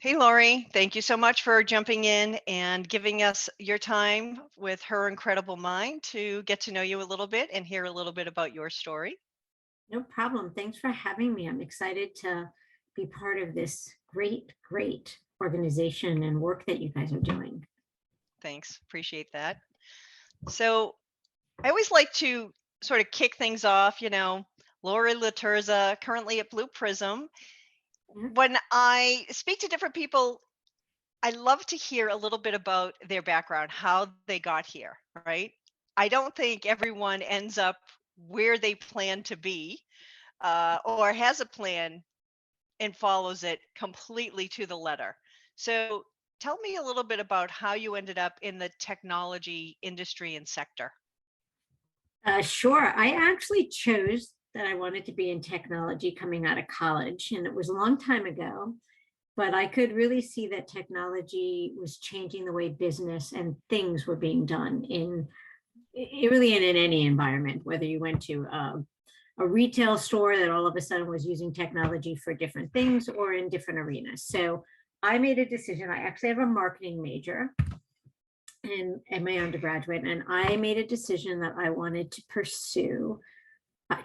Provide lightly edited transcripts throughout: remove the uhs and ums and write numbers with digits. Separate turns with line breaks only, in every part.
Hey, Laurie, thank you so much for jumping in and giving us your time with her incredible mind to get to know you a little bit and hear a little bit about your story.
No problem. Thanks for having me. I'm excited to be part of this great organization and work that you guys are doing.
Thanks. Appreciate that. So, I always like to sort of kick things off, Laurie LaTerza, currently at Blue Prism.
Yeah.
When I speak to different people, I love to hear a little bit about their background, how they got here, right? I don't think everyone ends up where they plan to be or has a plan and follows it completely to the letter. So tell me a little bit about how you ended up in the technology industry and sector.
Sure. I actually chose that I wanted to be in technology coming out of college, and it was a long time ago, but I could really see that technology was changing the way business and things were being done really in any environment, whether you went to a retail store that all of a sudden was using technology for different things or in different arenas. So I made a decision. I actually have a marketing major and my undergraduate, and I made a decision that I wanted to pursue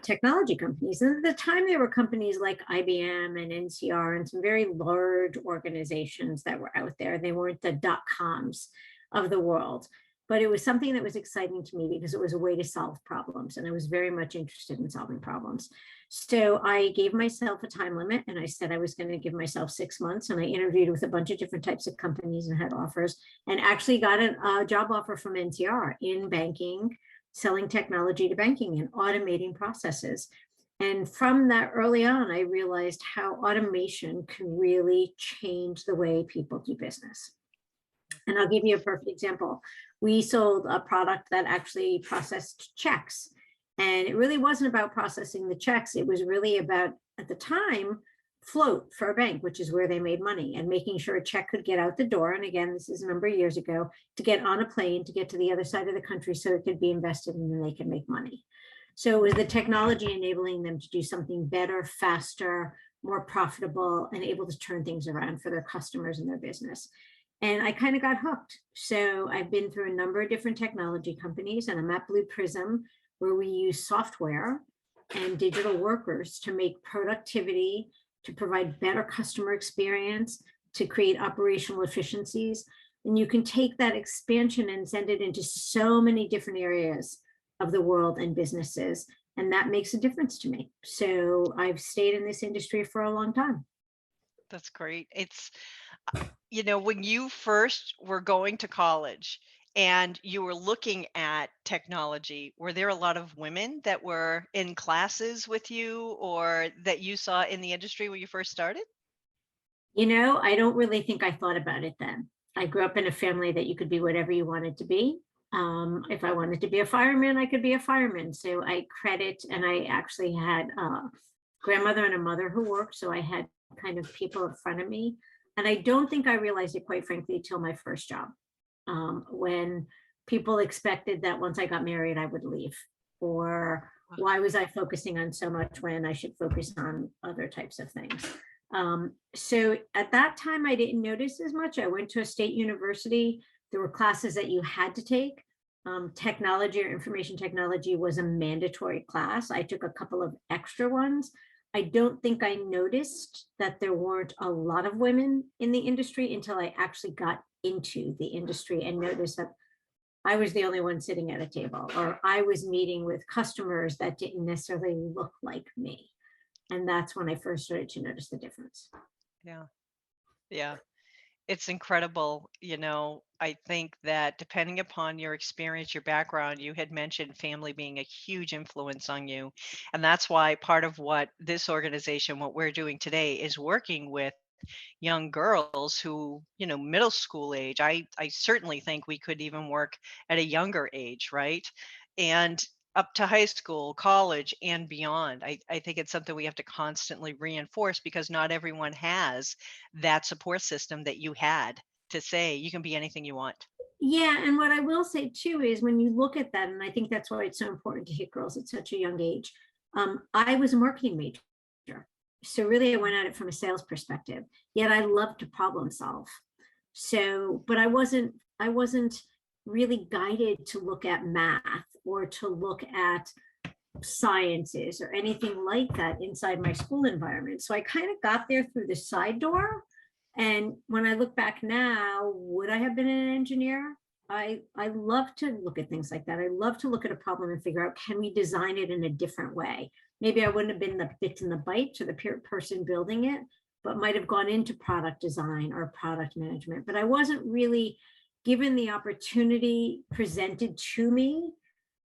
technology companies. And at the time, there were companies like IBM and NCR and some very large organizations that were out there. They weren't the dot coms of the world, but it was something that was exciting to me because it was a way to solve problems. And I was very much interested in solving problems. So I gave myself a time limit and I said I was going to give myself 6 months. And I interviewed with a bunch of different types of companies and had offers and actually got a job offer from NCR in banking, selling technology to banking and automating processes. And from that early on, I realized how automation can really change the way people do business. And I'll give you a perfect example. We sold a product that actually processed checks. And it really wasn't about processing the checks. It was really about, at the time, float for a bank, which is where they made money, and making sure a check could get out the door. And again, this is a number of years ago, to get on a plane to get to the other side of the country so it could be invested and then they could make money. So it was the technology enabling them to do something better, faster, more profitable, and able to turn things around for their customers and their business. And I kind of got hooked. So I've been through a number of different technology companies, and I'm at Blue Prism, where we use software and digital workers to make productivity, to provide better customer experience, to create operational efficiencies. And you can take that expansion and send it into so many different areas of the world and businesses. And that makes a difference to me. So I've stayed in this industry for a long time.
That's great. When you first were going to college and you were looking at technology, were there a lot of women that were in classes with you or that you saw in the industry when you first started?
I don't really think I thought about it then. I grew up in a family that you could be whatever you wanted to be. If I wanted to be a fireman, I could be a fireman. So I credit, and I actually had a grandmother and a mother who worked. So I had kind of people in front of me. And I don't think I realized it, quite frankly, till my first job, when people expected that once I got married, I would leave. Or why was I focusing on so much when I should focus on other types of things? So at that time, I didn't notice as much. I went to a state university. There were classes that you had to take. Technology or information technology was a mandatory class. I took a couple of extra ones. I don't think I noticed that there weren't a lot of women in the industry until I actually got into the industry and noticed that I was the only one sitting at a table, or I was meeting with customers that didn't necessarily look like me. And that's when I first started to notice the difference.
Yeah. Yeah. It's incredible. I think that depending upon your experience, your background, you had mentioned family being a huge influence on you. And that's why part of what this organization, what we're doing today, is working with young girls who, middle school age. I certainly think we could even work at a younger age, right? And up to high school, college, and beyond. I think it's something we have to constantly reinforce because not everyone has that support system that you had to say you can be anything you want.
Yeah, and what I will say too is when you look at that, and I think that's why it's so important to hit girls at such a young age. I was a marketing major. So really I went at it from a sales perspective, yet I love to problem solve. So, but I wasn't really guided to look at math or to look at sciences or anything like that inside my school environment. So I kind of got there through the side door. And when I look back now, would I have been an engineer? I love to look at things like that. I love to look at a problem and figure out, can we design it in a different way? Maybe I wouldn't have been the bits and the bytes or the person building it, but might have gone into product design or product management. But I wasn't really given the opportunity presented to me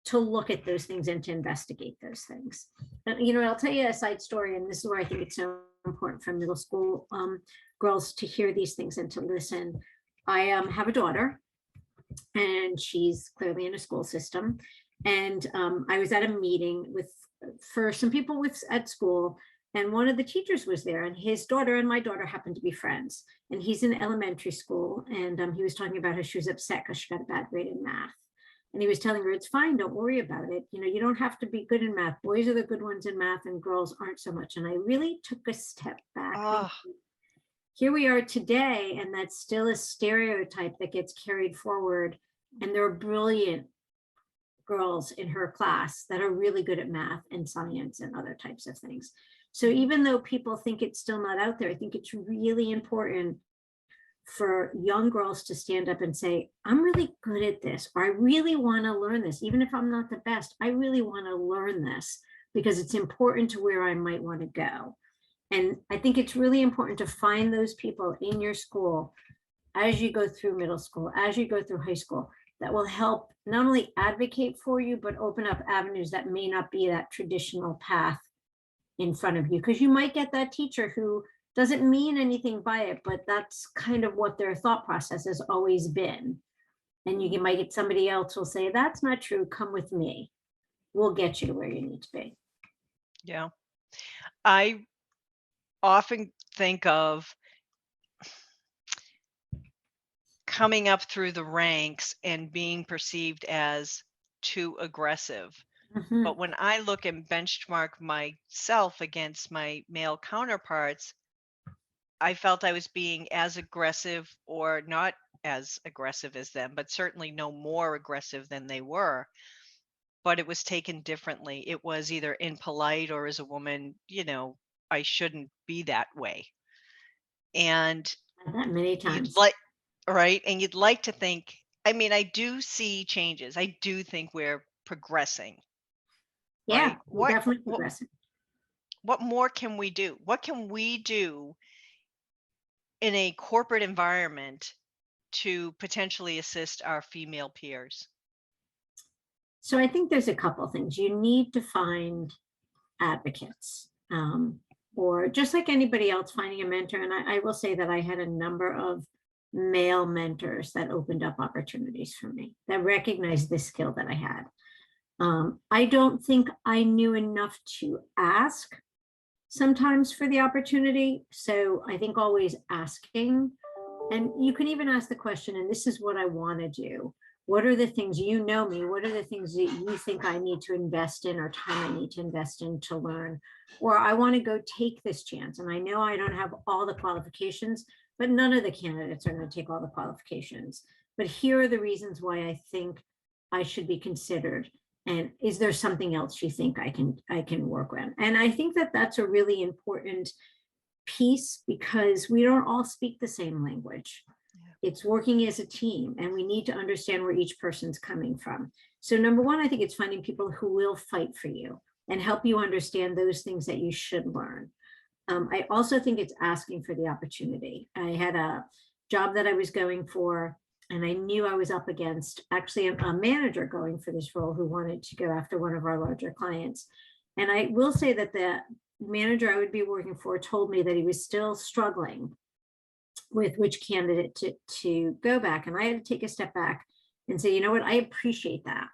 to look at those things and to investigate those things. And, I'll tell you a side story, and this is where I think it's so important for middle school girls to hear these things and to listen. I have a daughter, and she's clearly in a school system. And I was at a meeting for some people at school, and one of the teachers was there, and his daughter and my daughter happened to be friends. And he's in elementary school, and he was talking about how she was upset because she got a bad grade in math. And he was telling her, it's fine, don't worry about it. You don't have to be good in math. Boys are the good ones in math and girls aren't so much. And I really took a step back.
Oh,
Here we are today, and that's still a stereotype that gets carried forward. And there are brilliant girls in her class that are really good at math and science and other types of things. So even though people think it's still not out there, I think it's really important for young girls to stand up and say, I'm really good at this, or I really want to learn this. Even if I'm not the best, I really want to learn this because it's important to where I might want to go. And I think it's really important to find those people in your school as you go through middle school, as you go through high school, that will help not only advocate for you, but open up avenues that may not be that traditional path in front of you. Because you might get that teacher who doesn't mean anything by it, but that's kind of what their thought process has always been. And you might get somebody else who will say, that's not true, come with me. We'll get you to where you need to be.
yeah. I often think of coming up through the ranks and being perceived as too aggressive.
Mhm.
But when I look and benchmark myself against my male counterparts, I felt I was being as aggressive or not as aggressive as them, but certainly no more aggressive than they were. But it was taken differently. It was either impolite or as a woman, I shouldn't be that way. And
That many
you'd
times.
like, right? And you'd like to think, I mean, I do see changes. I do think we're progressing,
Yeah,
right?
we're
What
definitely
what
progressing.
what more can we do? What can we do in a corporate environment to potentially assist our female peers?
So I think there's a couple of things. You need to find advocates, or just like anybody else, finding a mentor. And I will say that I had a number of male mentors that opened up opportunities for me, that recognized the skill that I had. I don't think I knew enough to ask sometimes for the opportunity. So I think always asking, and you can even ask the question, and this is what I want to do. What are the things, you know me, what are the things that you think I need to invest in or time I need to invest in to learn? Or I want to go take this chance. And I know I don't have all the qualifications, but none of the candidates are going to take all the qualifications. But here are the reasons why I think I should be considered. And is there something else you think I can work with? And I think that that's a really important piece, because we don't all speak the same language. It's working as a team, and we need to understand where each person's coming from. So number one, I think it's finding people who will fight for you and help you understand those things that you should learn. I also think it's asking for the opportunity. I had a job that I was going for, and I knew I was up against actually a manager going for this role who wanted to go after one of our larger clients. And I will say that the manager I would be working for told me that he was still struggling with which candidate to go back. And I had to take a step back and say, you know what, I appreciate that.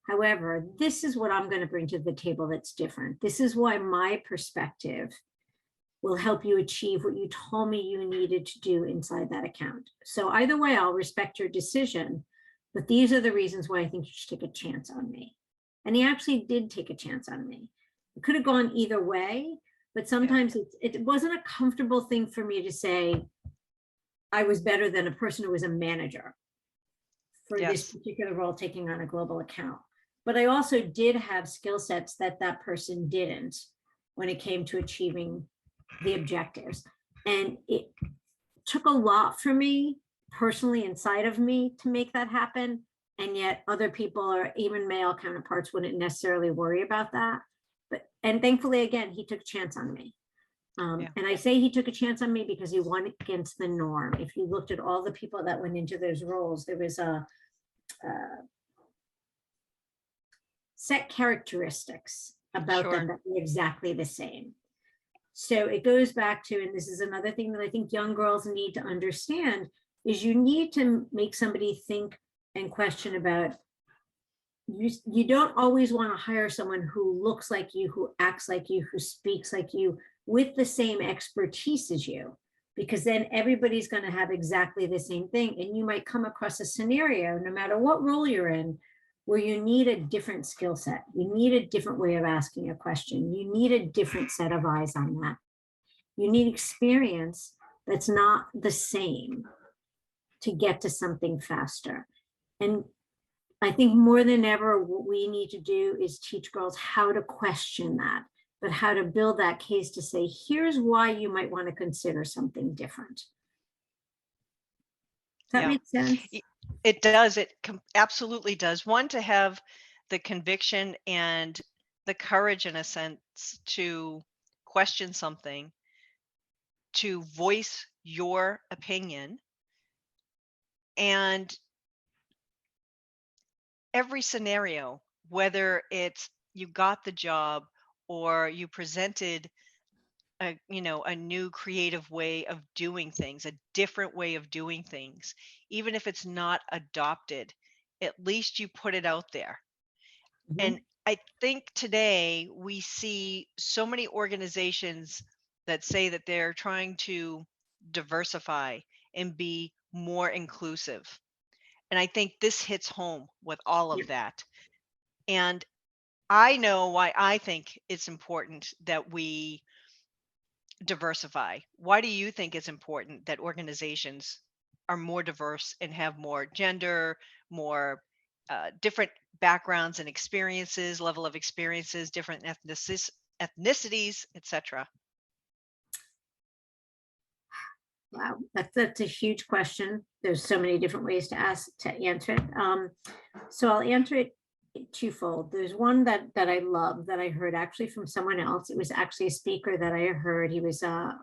However, this is what I'm going to bring to the table that's different. This is why my perspective will help you achieve what you told me you needed to do inside that account. So either way, I'll respect your decision, but these are the reasons why I think you should take a chance on me. And he actually did take a chance on me. It could have gone either way, but
Yeah.
sometimes it wasn't a comfortable thing for me to say I was better than a person who was a manager for this
Yes.
particular role taking on a global account. But I also did have skill sets that that person didn't when it came to achieving the objectives. And it took a lot for me personally inside of me to make that happen. And yet other people or even male counterparts wouldn't necessarily worry about that. But, and thankfully, again, he took a chance on me.
Yeah.
And I say he took a chance on me because he went against the norm. If you looked at all the people that went into those roles, there was a set characteristics about them
Sure.
that were exactly the same. So it goes back to, and this is another thing that I think young girls need to understand, is you need to make somebody think and question about, you don't always want to hire someone who looks like you, who acts like you, who speaks like you, with the same expertise as you, because then everybody's going to have exactly the same thing. And you might come across a scenario, no matter what role you're in, where you need a different skill set. You need a different way of asking a question. You need a different set of eyes on that. You need experience that's not the same to get to something faster. And I think more than ever, what we need to do is teach girls how to question that, but how to build that case to say, here's why you might want to consider something different. Does that
Yeah.
make sense?
It does. It absolutely does. One, to have the conviction and the courage, in a sense, to question something, to voice your opinion, and every scenario, whether it's you got the job or you presented a new creative way of doing things, a different way of doing things, even if it's not adopted, at least you put it out there. And
Mhm.
I think today we see so many organizations that say that they're trying to diversify and be more inclusive. And I think this hits home with all
Yeah.
of that. And I know why I think it's important that we diversify. Why do you think it's important that organizations are more diverse and have more gender, more different backgrounds and experiences, level of experiences, different ethnicities, etc.?
Wow, that's a huge question. There's so many different ways to answer it. So I'll answer it twofold. There's one that I love that I heard actually from someone else. It was actually a speaker that I heard. He was a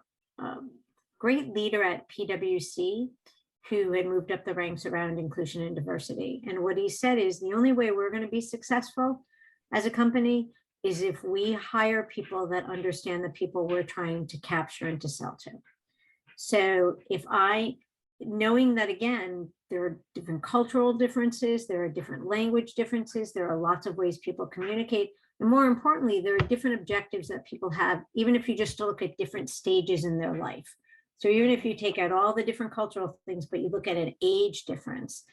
great leader at PwC who had moved up the ranks around inclusion and diversity. And what he said is the only way we're going to be successful as a company is if we hire people that understand the people we're trying to capture and to sell to. So if knowing that again, there are different cultural differences, there are different language differences, there are lots of ways people communicate. And more importantly, there are different objectives that people have, even if you just look at different stages in their life. So even if you take out all the different cultural things, but you look at an age difference,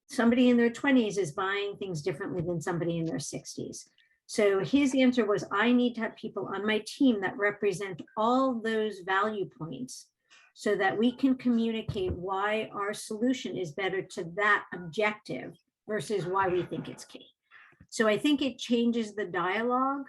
somebody in their 20s is buying things differently than somebody in their 60s. So his answer was, I need to have people on my team that represent all those value points so that we can communicate why our solution is better to that objective versus why we think it's key. So I think it changes the dialogue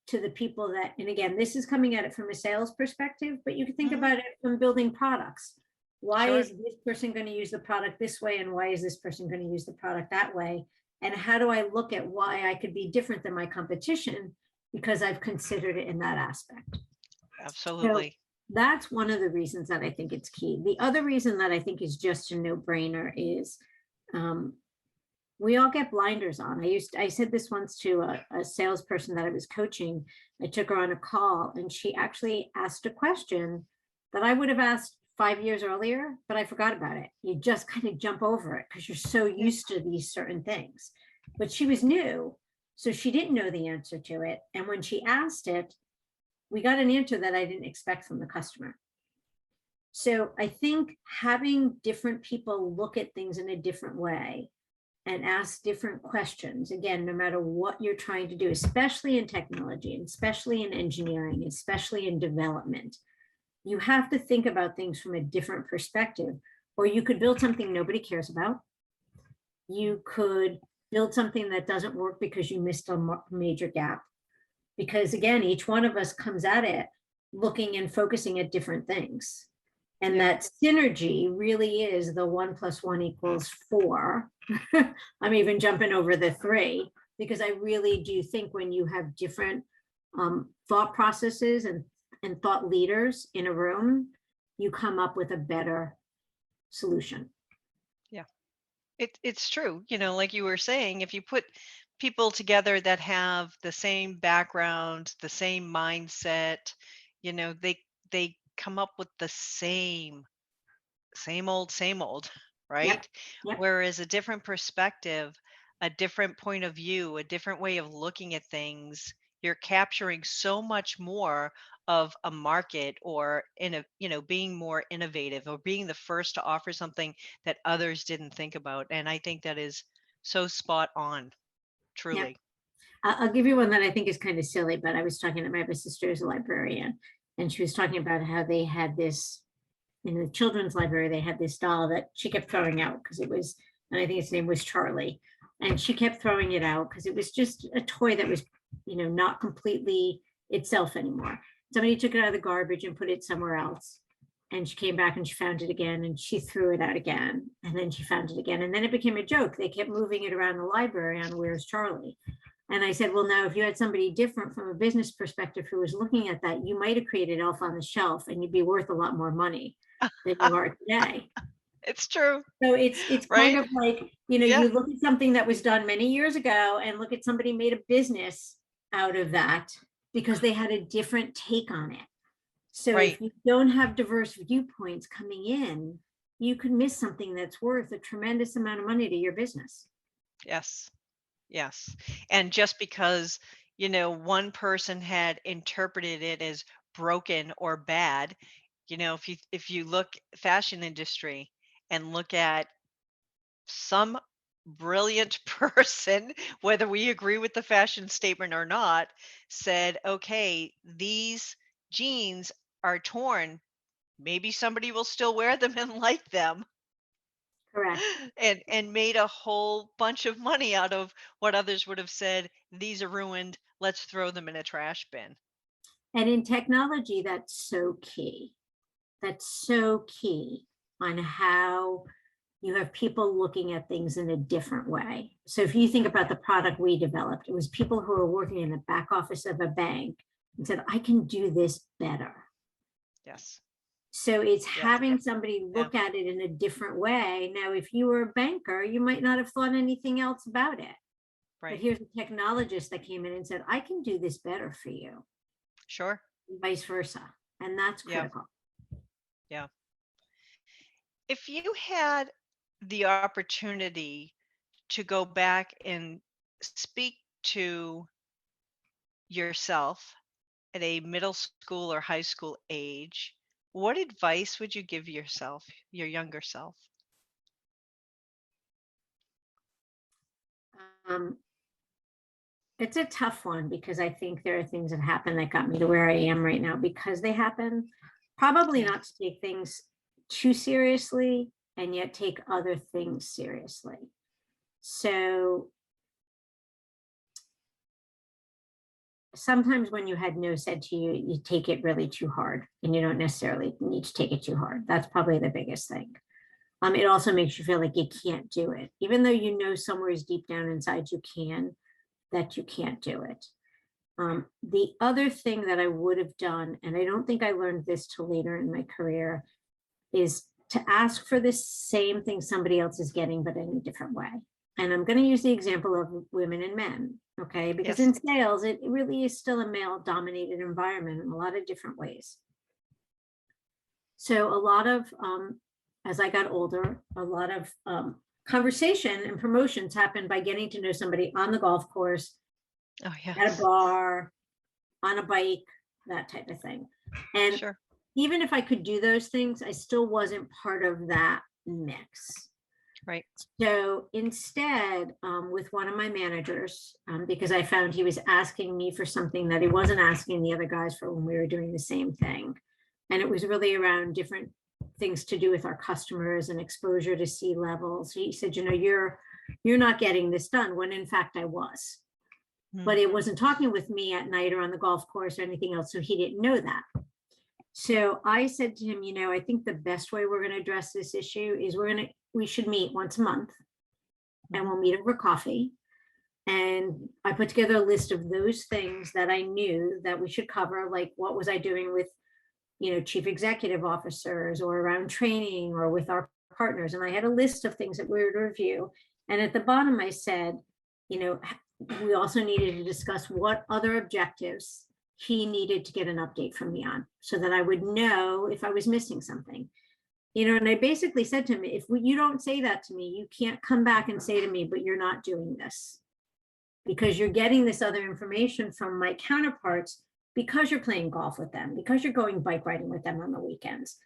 to the people that, and again, this is coming at it from a sales perspective, but you can think
Hmm.
about it from building products. Why
Sure.
is this person going to use the product this way? And why is this person going to use the product that way? And how do I look at why I could be different than my competition because I've considered it in that aspect? So
Absolutely.
that's one of the reasons that I think it's key. The other reason that I think is just a no-brainer is we all get blinders on. I said this once to a salesperson that I was coaching. I took her on a call and she actually asked a question that I would have asked 5 years earlier, but I forgot about it. You just kind of jump over it because you're so
Yeah.
used to these certain things. But she was new, so she didn't know the answer to it. And when she asked it, we got an answer that I didn't expect from the customer. So I think having different people look at things in a different way and ask different questions. Again, no matter what you're trying to do, especially in technology, and especially in engineering, especially in development, you have to think about things from a different perspective, or you could build something nobody cares about. You could build something that doesn't work because you missed a major gap. Because again, each one of us comes at it looking and focusing at different things. And
Yeah.
that synergy really is the 1 + 1 = 4. I'm even jumping over the 3, because I really do think when you have different thought processes and thought leaders in a room, you come up with a better solution.
Yeah. It's true. Like you were saying, if you put people together that have the same background, the same mindset, they come up with the same old,
Yep.
right?
Yep.
Whereas a different perspective, a different point of view, a different way of looking at things, you're capturing so much more of a market, or being more innovative, or being the first to offer something that others didn't think about. And I think that is so spot on,
Yep.
truly.
I'll give you one that I think is kind of silly, but I was talking to my sister is a librarian, and she was talking about how they had this in the children's library. They had this doll that she kept throwing out because it was, and I think its name was Charlie. And she kept throwing it out because it was just a toy that was, not completely itself anymore. Somebody took it out of the garbage and put it somewhere else. And she came back and she found it again, and she threw it out again. And then she found it again. And then it became a joke. They kept moving it around the library on "Where's Charlie?" And I said, well, now, if you had somebody different from a business perspective who was looking at that, you might have created Elf on the Shelf, and you'd be worth a lot more money than you are today.
It's true,
So it's kind
right?
of like,
Yeah,
you look at something that was done many years ago and look at somebody made a business out of that because they had a different take on it. So
right.
if you don't have diverse viewpoints coming in, you could miss something that's worth a tremendous amount of money to your business.
Yes. Yes. And just because, one person had interpreted it as broken or bad, if you look fashion industry and look at some brilliant person, whether we agree with the fashion statement or not, said, okay, these jeans are torn. Maybe somebody will still wear them and like them,
Correct.
and made a whole bunch of money out of what others would have said, these are ruined, let's throw them in a trash bin.
And in technology, that's so key. That's so key on how you have people looking at things in a different way. So if you think about the product we developed, it was people who were working in the back office of a bank and said, I can do this better.
Yes.
So it's
Yes.
having somebody
Yeah.
look at it in a different way. Now, if you were a banker, you might not have thought anything else about it. But
Right.
here's a technologist that came in and said, I can do this better for you,
Sure.
and vice versa. And that's
Yeah.
critical.
Yeah. If you had the opportunity to go back and speak to yourself at a middle school or high school age, what advice would you give yourself, your younger self?
Um, it's a tough one because I think there are things that happen that got me to where I am right now because they happen. Probably
Yeah.
not to take things too seriously and yet take other things seriously. So sometimes when you had no said to you, you take it really too hard and you don't necessarily need to take it too hard. That's probably the biggest thing. It also makes you feel like you can't do it, even though you know somewhere is deep down inside you can, that you can't do it. The other thing that I would have done, and I don't think I learned this till later in my career, is to ask for the same thing somebody else is getting, but in a different way. And I'm going to use the example of women and men, okay? Because
Yes.
in sales, it really is still a male dominated environment in a lot of different ways. So a lot of, as I got older, a lot of conversation and promotions happened by getting to know somebody on the golf course,
Oh,
at a
yes.
bar, on a bike, that type of thing. And
Sure.
even if I could do those things, I still wasn't part of that mix.
Right.
So instead, with one of my managers, because I found he was asking me for something that he wasn't asking the other guys for when we were doing the same thing. And it was really around different things to do with our customers and exposure to sea levels. He said, you're not getting this done, when in fact I was. But
Mm.
it wasn't talking with me at night or on the golf course or anything else. So he didn't know that. So I said to him, I think the best way we're going to address this issue is we should meet once a month, and
Mhm.
we'll meet over coffee. And I put together a list of those things that I knew that we should cover, like what was I doing with, chief executive officers, or around training, or with our partners. And I had a list of things that we were to review. And at the bottom, I said, you know, we also needed to discuss what other objectives he needed to get an update from me on, so that I would know if I was missing something. And I basically said to him, if you don't say that to me, you can't come back and say to me, but you're not doing this, because you're getting this other information from my counterparts, because you're playing golf with them, because you're going bike riding with them on the weekends.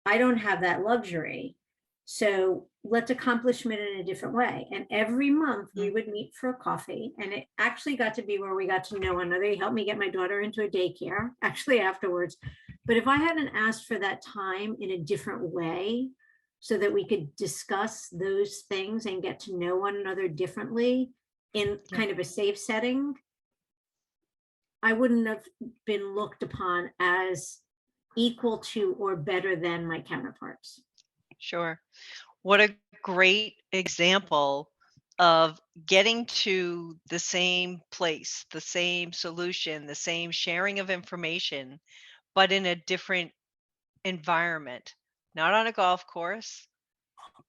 I don't have that luxury. So let's accomplish it in a different way. And every month we
Mm.
would meet for a coffee. And it actually got to be where we got to know one another. He helped me get my daughter into a daycare, actually, afterwards. But if I hadn't asked for that time in a different way, so that we could discuss those things and get to know one another differently in
Yeah.
kind of a safe setting, I wouldn't have been looked upon as equal to or better than my counterparts.
Sure. What a great example of getting to the same place, the same solution, the same sharing of information, but in a different environment. Not on a golf course,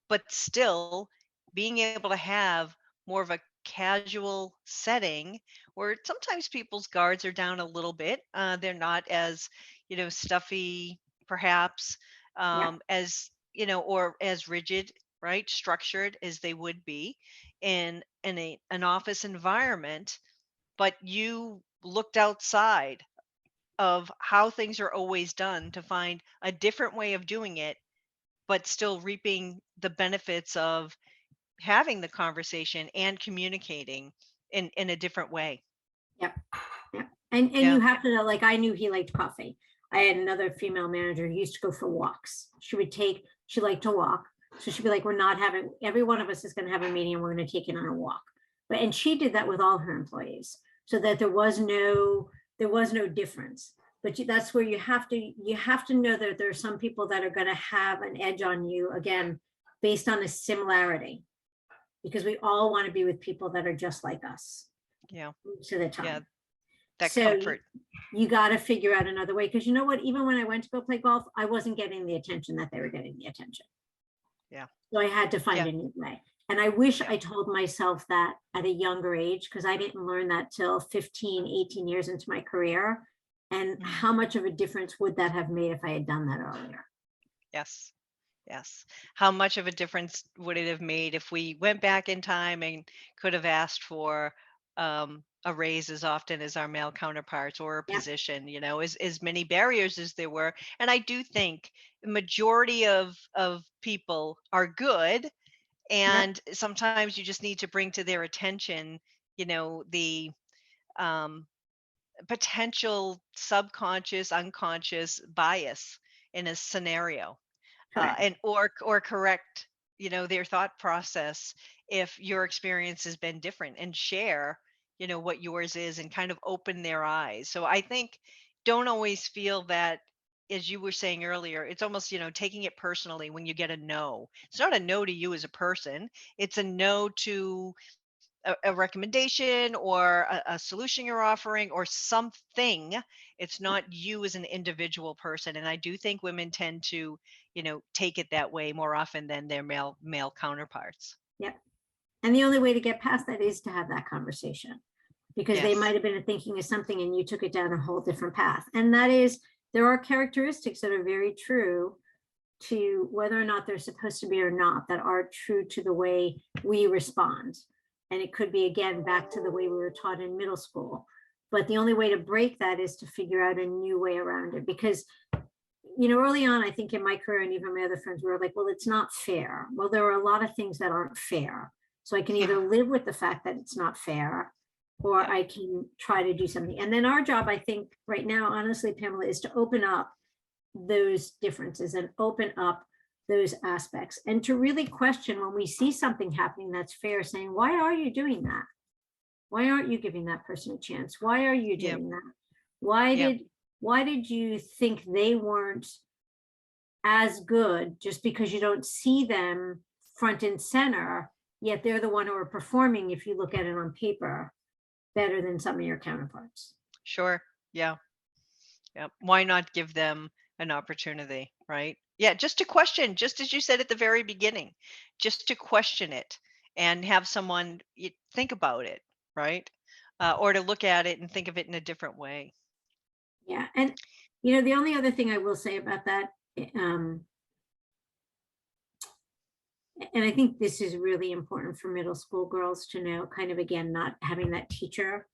but still being able to have more of a casual setting where sometimes people's guards are down a little bit. They're not as, stuffy, perhaps,
Yeah,
as, or as rigid, right, structured as they would be in an office environment. But you looked outside of how things are always done to find a different way of doing it, but still reaping the benefits of having the conversation and communicating in a different way.
yeah, yeah. And
Yeah.
you have to know, like, I knew he liked coffee. I had another female manager who used to go for walks. She liked to walk. So she'd be like, we're not having, every one of us is going to have a meeting and we're going to take it on a walk. And she did that with all her employees, so that there was no difference. But that's where you have to know that there are some people that are going to have an edge on you, again, based on a similarity, because we all want to be with people that are just like us
Yeah.
most of the
Yeah.
time.
That
So you,
comfort.
you got to figure out another way, because you know what? Even when I went to go play golf, I wasn't getting the attention that they were getting the attention.
Yeah.
So I had to find
Yeah.
a new way. And I wish
Yeah.
I told myself that at a younger age, because I didn't learn that till 15, 18 years into my career. And
Mhm.
how much of a difference would that have made if I had done that earlier?
Yes. Yes. How much of a difference would it have made if we went back in time and could have asked for a raise as often as our male counterparts, or a
Yep.
position, as many barriers as there were. And I do think the majority of people are good,
Yep.
and sometimes you just need to bring to their attention, the um, potential subconscious, unconscious bias in a scenario,
Correct.
and or correct, their thought process if your experience has been different, and share, what yours is, and kind of open their eyes. So I think, don't always feel that, as you were saying earlier, it's almost, taking it personally when you get a no. It's not a no to you as a person, it's a no to a recommendation, or a solution you're offering, or something. It's not you as an individual person. And I do think women tend to, take it that way more often than their male counterparts.
Yep. And the only way to get past that is to have that conversation, because they
Yes.
might have been thinking of something and you took it down a whole different path. And that is, there are characteristics that are very true to whether or not they're supposed to be or not, that are true to the way we respond. And it could be, again, back to the way we were taught in middle school. But the only way to break that is to figure out a new way around it, because early on, I think in my career and even my other friends, we were like, well, it's not fair. Well, there are a lot of things that aren't fair. So I can
Yeah.
either live with the fact that it's not fair, or
Yeah.
I can try to do something. And then our job, I think right now, honestly, Pamela, is to open up those differences and open up those aspects and to really question when we see something happening that's fair, saying, why are you doing that? Why aren't you giving that person a chance? Why are you
Yeah.
doing that? Why
Yeah.
did why did you think they weren't as good just because you don't see them front and center, yet they're the one who are performing, if you look at it on paper, better than some of your counterparts?
Sure. Yeah. Yeah. Why not give them an opportunity, right? Yeah, just to question, just as you said at the very beginning, just to question it and have someone think about it, right? Or to look at it and think of it in a different way.
Yeah. And the only other thing I will say about that, um, and I think this is really important for middle school girls to know, kind of again, not having that teacher.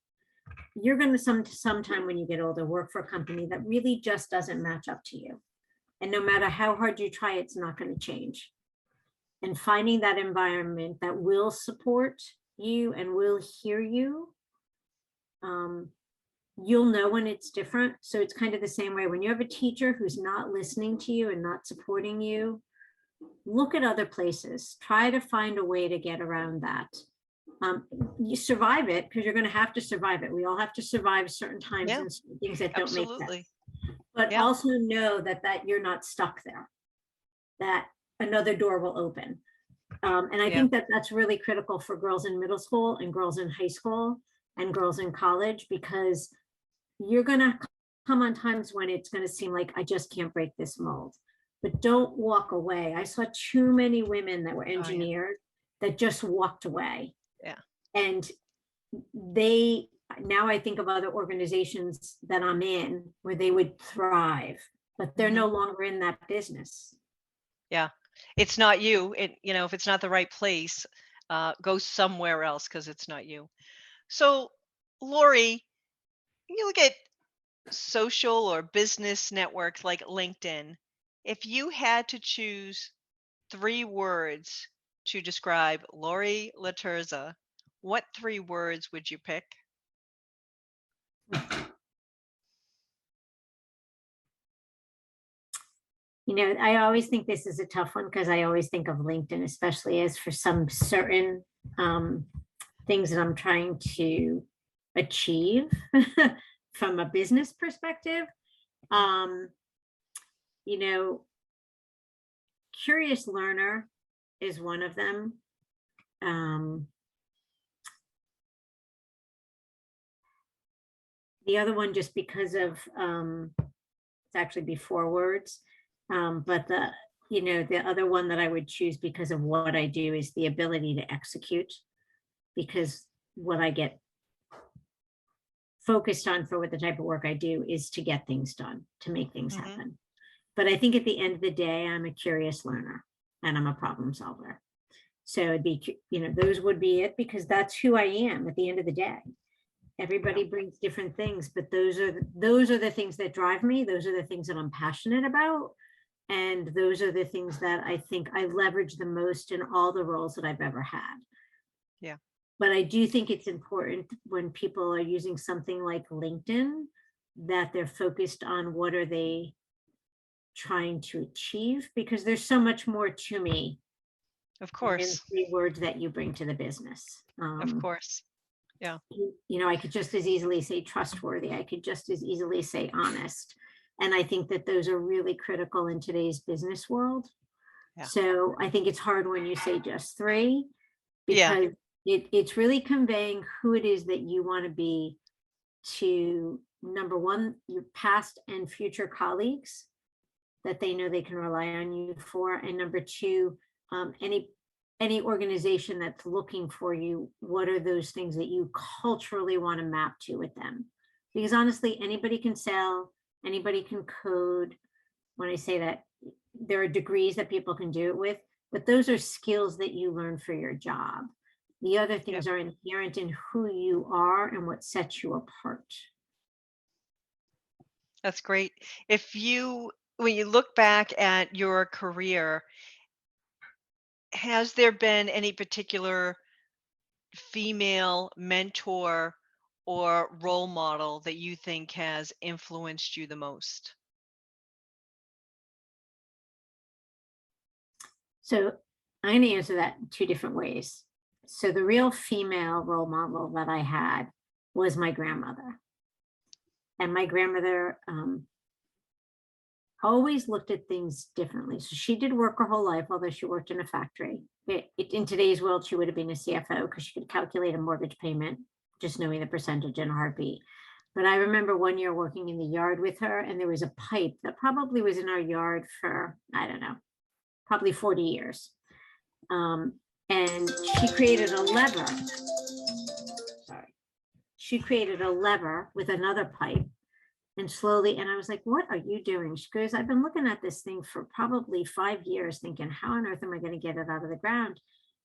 You're going to sometime when you get older work for a company that really just doesn't match up to you. And no matter how hard you try, it's not going to change. And finding that environment that will support you and will hear you, um, you'll know when it's different. So it's kind of the same way when you have a teacher who's not listening to you and not supporting you, look at other places, try to find a way to get around that. You survive it because you're going to have to survive it. We all have to survive certain times
Yeah,
and things that don't make sense.
absolutely.
But
Yeah.
also know that you're not stuck there, that another door will open. And I
Yeah.
think that that's really critical for girls in middle school and girls in high school and girls in college, because you're going to come on times when it's going to seem like I just can't break this mold. But don't walk away. I saw too many women that were
Oh, yeah.
engineers that just walked away.
Yeah.
And they, now I think of other organizations that I'm in where they would thrive, but they're
Hmm.
no longer in that business.
Yeah. It's not you. If it's not the right place, go somewhere else because it's not you. So, Lori, you look at social or business networks like LinkedIn. If you had to choose 3 words to describe Laurie LaTerza, what 3 words would you pick?
I always think this is a tough one because I always think of LinkedIn, especially as for some certain um, things that I'm trying to achieve from a business perspective.
Mhm.
Um, you know, Curious learner is one of them. Um, the other one, just because of it's actually before words, but the other one that I would choose because of what I do is the ability to execute, because what I get focused on for what the type of work I do is to get things done, to make things
Mhm.
happen. But I think at the end of the day, I'm a curious learner and I'm a problem solver. So it'd be, those would be it, because that's who I am at the end of the day.
Yeah.
Everybody brings different things, but those are the things that drive me. Those are the things that I'm passionate about. And those are the things that I think I leverage the most in all the roles that I've ever had.
Yeah.
But I do think it's important when people are using something like LinkedIn that they're focused on what are they trying to achieve, because there's so much more to me
Of
than
course.
3 words that you bring to the business.
Of course. Yeah.
I could just as easily say trustworthy. I could just as easily say honest. And I think that those are really critical in today's business world.
Yeah.
So I think it's hard when you say just 3,
Yeah.
because it's really conveying who it is that you want to be to, number one, your past and future colleagues, that they know they can rely on you for, and number two, any organization that's looking for you, what are those things that you culturally want to map to with them? Because honestly, anybody can sell, anybody can code. When I say that, there are degrees that people can do it with, but those are skills that you learn for your job. The other
Yeah.
things are inherent in who you are and what sets you apart.
That's great. If you when you look back at your career, has there been any particular female mentor or role model that you think has influenced you the most?
So I'm going to answer that in two different ways. So the real female role model that I had was my grandmother. And my grandmother always looked at things differently. So she did work her whole life, although she worked in a factory. In today's world, she would have been a CFO because she could calculate a mortgage payment, just knowing the percentage in a heartbeat. But I remember one year working in the yard with her, and there was a pipe that probably was in our yard for, I don't know, probably 40 years. And she created a lever. Sorry. She created a lever with another pipe and slowly, and I was like, what are you doing? She goes, I've been looking at this thing for probably 5 years thinking, how on earth am I going to get it out of the ground?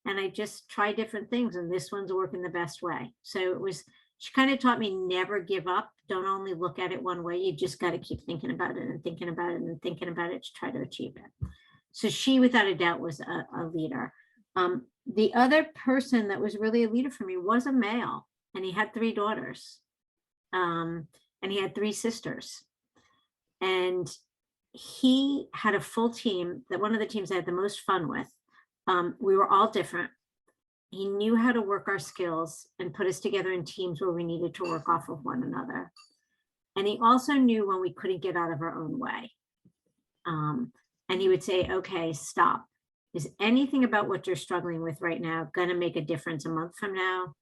And I just try different things, and this one's working the best way. So it was, she kind of taught me never give up. Don't only look at it one way. You just got to keep thinking about it and thinking about it and thinking about it to try to achieve it. So she, without a doubt, was a leader. The other person that was really a leader for me was a male, and he had 3 daughters. And he had 3 sisters. And he had a full team, that one of the teams I had the most fun with. We were all different. He knew how to work our skills and put us together in teams where we needed to work off of one another. And he also knew when we couldn't get out of our own way. And he would say, okay, stop. Is anything about what you're struggling with right now going to make a difference a month from now,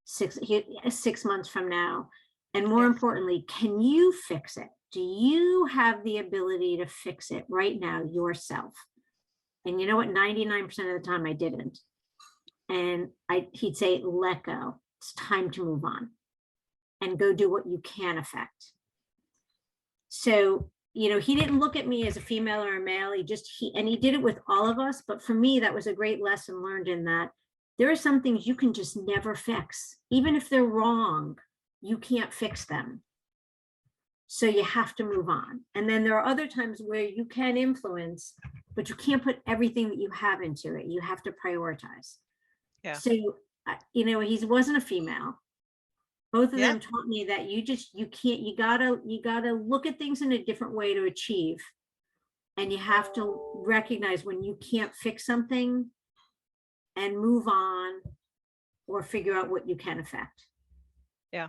6 months from now? And more
Yeah.
importantly, can you fix it? Do you have the ability to fix it right now yourself? And you know what? 99% of the time I didn't. And he'd say, let go. It's time to move on and go do what you can affect. So, he didn't look at me as a female or a male. He did it with all of us. But for me, that was a great lesson learned, in that there are some things you can just never fix. Even if they're wrong, you can't fix them. So you have to move on. And then there are other times where you can influence, but you can't put everything that you have into it. You have to prioritize.
Yeah.
So, he wasn't a female. Both of
Yeah.
them taught me that you gotta look at things in a different way to achieve. And you have to recognize when you can't fix something and move on, or figure out what you can affect.
Yeah.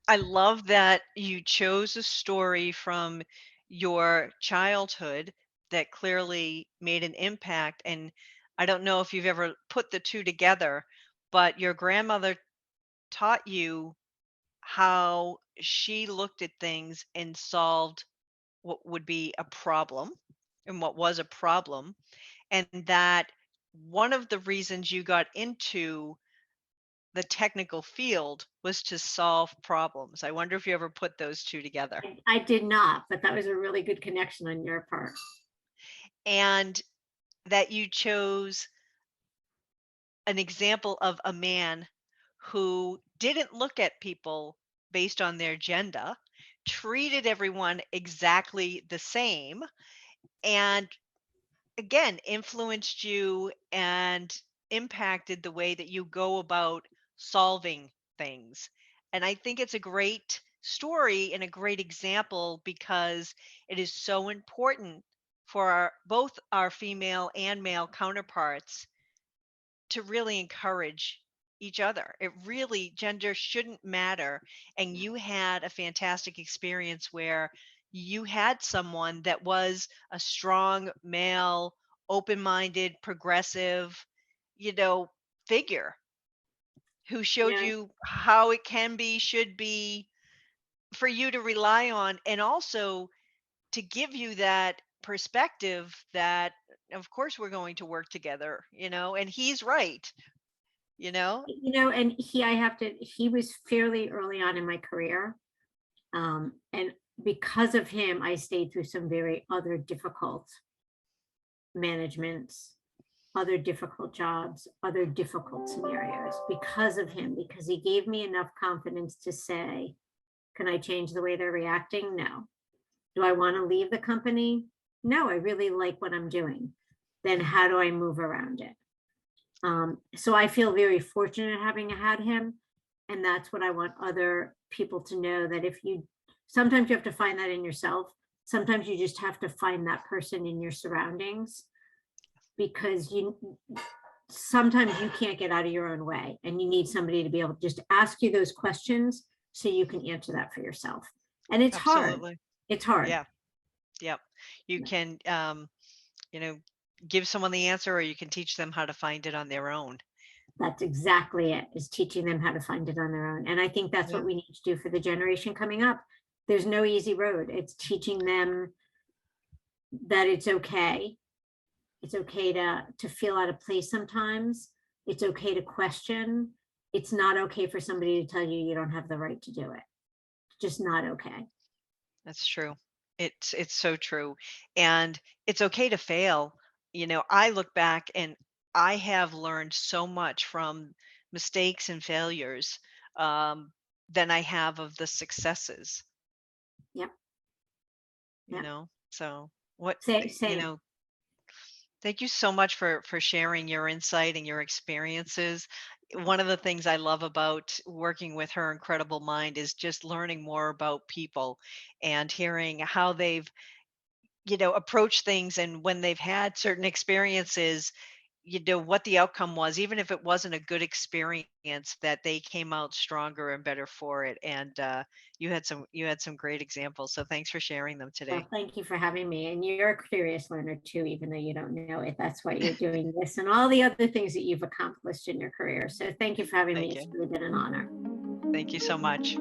I love that you chose a story from your childhood that clearly made an impact. And I don't know if you've ever put the two together, but your grandmother taught you how she looked at things and solved what would be a problem and what was a problem. And that one of the reasons you got into the technical field was to solve problems. I wonder if you ever put those two together.
I did not, but that was a really good connection on your part.
And that you chose an example of a man who didn't look at people based on their gender, treated everyone exactly the same, and again, influenced you and impacted the way that you go about solving things. And I think it's a great story and a great example because it is so important for both our female and male counterparts to really encourage each other. It really, gender shouldn't matter. And you had a fantastic experience where you had someone that was a strong male, open minded, progressive, you know, figure who showed
Yeah.
you how it can be, should be for you to rely on, and also to give you that perspective that, of course, we're going to work together, and he's right, you know?
And he was fairly early on in my career. And because of him, I stayed through some very other difficult managements, other difficult jobs, other difficult scenarios, because of him, because he gave me enough confidence to say, can I change the way they're reacting? No. Do I want to leave the company? No, I really like what I'm doing. Then
Mhm.
how do I move around it? So I feel very fortunate having had him. And that's what I want other people to know, that if you sometimes you have to find that in yourself. Sometimes you just have to find that person in your surroundings, because you sometimes you can't get out of your own way, and you need somebody to be able to just ask you those questions so you can answer that for yourself. And it's hard.
Absolutely.
It's hard.
Yeah. Yep. You can, you know, give someone the answer or you can teach them how to find it on their own.
That's exactly it, is teaching them how to find it on their own. And I think that's what
Yeah.
we need to do for the generation coming up. There's no easy road. It's teaching them that it's okay. It's okay to feel out of place sometimes. It's okay to question. It's not okay for somebody to tell you you don't have the right to do it. It's just not okay.
That's true. It's so true. And it's okay to fail. I look back and I have learned so much from mistakes and failures um, than I have of the successes,
Yep.
you
Yep.
know? So what
Same. Same.
thank you so much for sharing your insight and your experiences. One of the things I love about working with her incredible mind is just learning more about people and hearing how they've approach things and when they've had certain experiences, what the outcome was, even if it wasn't a good experience, that they came out stronger and better for it. And you had some great examples. So thanks for sharing them
Well,
today.
thank you for having me. And you're a curious learner too, even though you don't know it. That's why you're doing this and all the other things that you've accomplished in your career. So thank you for having me.
Thank
It's
you.
really been an honor.
Thank you so much.